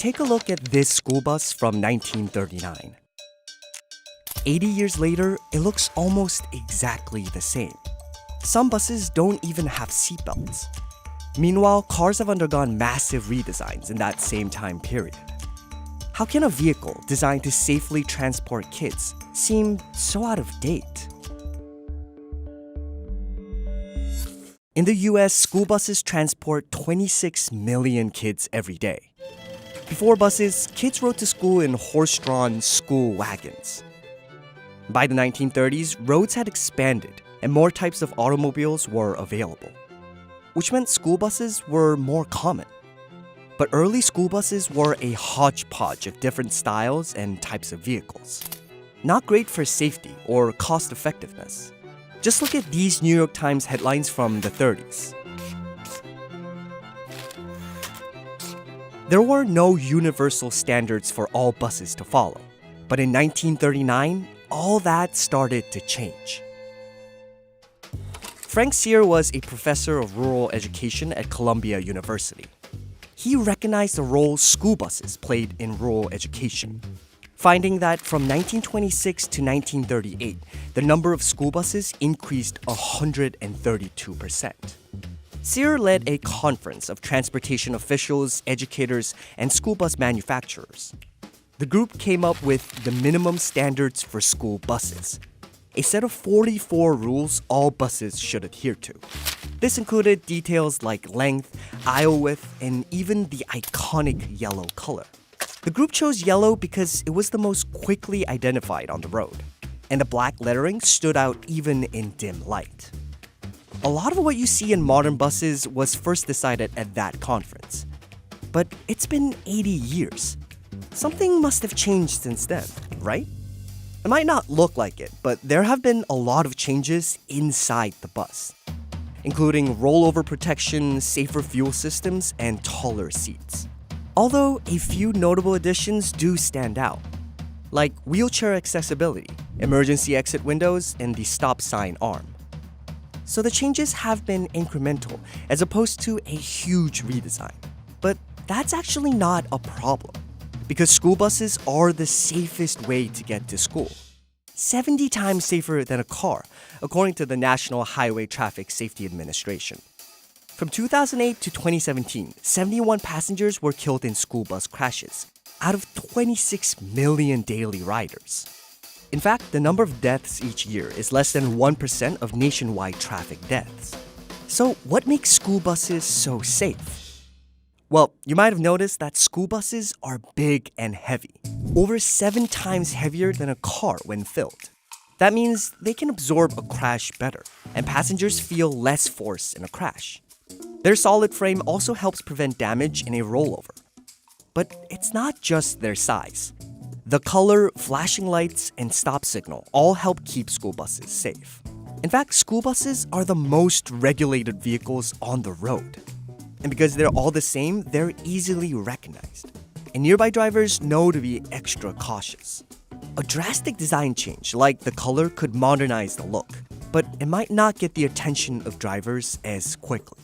take a look at this school bus from 1939. 80 years later, it looks almost exactly the same. Some buses don't even have seatbelts. Meanwhile, cars have undergone massive redesigns in that same time period. How can a vehicle designed to safely transport kids seem so out of date? In the US, school buses transport 26 million kids every day. Before buses, kids rode to school in horse-drawn school wagons. By the 1930s, roads had expanded and more types of automobiles were available, which meant school buses were more common. But early school buses were a hodgepodge of different styles and types of vehicles. Not great for safety or cost effectiveness. Just look at these New York Times headlines from the 30s. There were no universal standards for all buses to follow. But in 1939, all that started to change. Frank Sear was a professor of rural education at Columbia University. He recognized the role school buses played in rural education, finding that from 1926 to 1938, the number of school buses increased 132%. Sear led a conference of transportation officials, educators, and school bus manufacturers. The group came up with the minimum standards for school buses, a set of 44 rules all buses should adhere to. This included details like length, aisle width, and even the iconic yellow color. The group chose yellow because it was the most quickly identified on the road, and the black lettering stood out even in dim light. A lot of what you see in modern buses was first decided at that conference. But it's been 80 years. Something must have changed since then, right? It might not look like it, but there have been a lot of changes inside the bus, including rollover protection, safer fuel systems, and taller seats. Although a few notable additions do stand out, like wheelchair accessibility, emergency exit windows, and the stop sign arm. So the changes have been incremental as opposed to a huge redesign. But that's actually not a problem, because school buses are the safest way to get to school. 70 times safer than a car, according to the National Highway Traffic Safety Administration. From 2008 to 2017, 71 passengers were killed in school bus crashes, out of 26 million daily riders. In fact, the number of deaths each year is less than 1% of nationwide traffic deaths. So what makes school buses so safe? Well, you might have noticed that school buses are big and heavy, over 7 times heavier than a car when filled. That means they can absorb a crash better, and passengers feel less force in a crash. Their solid frame also helps prevent damage in a rollover. But it's not just their size. The color, flashing lights, and stop signal all help keep school buses safe. In fact, school buses are the most regulated vehicles on the road. And because they're all the same, they're easily recognized. And nearby drivers know to be extra cautious. A drastic design change, like the color, could modernize the look, but it might not get the attention of drivers as quickly.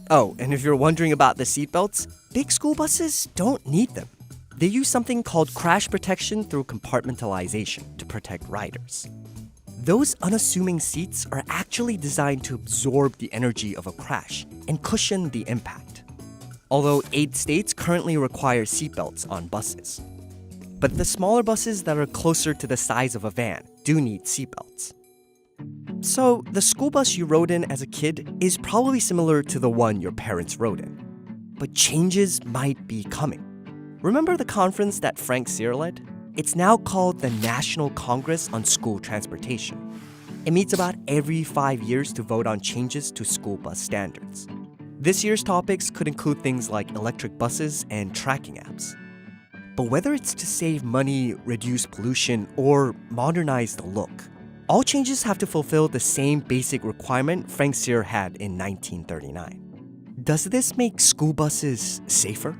Oh, and if you're wondering about the seatbelts, big school buses don't need them. They use something called crash protection through compartmentalization to protect riders. Those unassuming seats are actually designed to absorb the energy of a crash and cushion the impact. Although 8 states currently require seatbelts on buses. But the smaller buses that are closer to the size of a van do need seatbelts. So the school bus you rode in as a kid is probably similar to the one your parents rode in. But changes might be coming. Remember the conference that Frank Sear led? It's now called the National Congress on School Transportation. It meets about every 5 years to vote on changes to school bus standards. This year's topics could include things like electric buses and tracking apps. But whether it's to save money, reduce pollution, or modernize the look, all changes have to fulfill the same basic requirement Frank Sear had in 1939. Does this make school buses safer?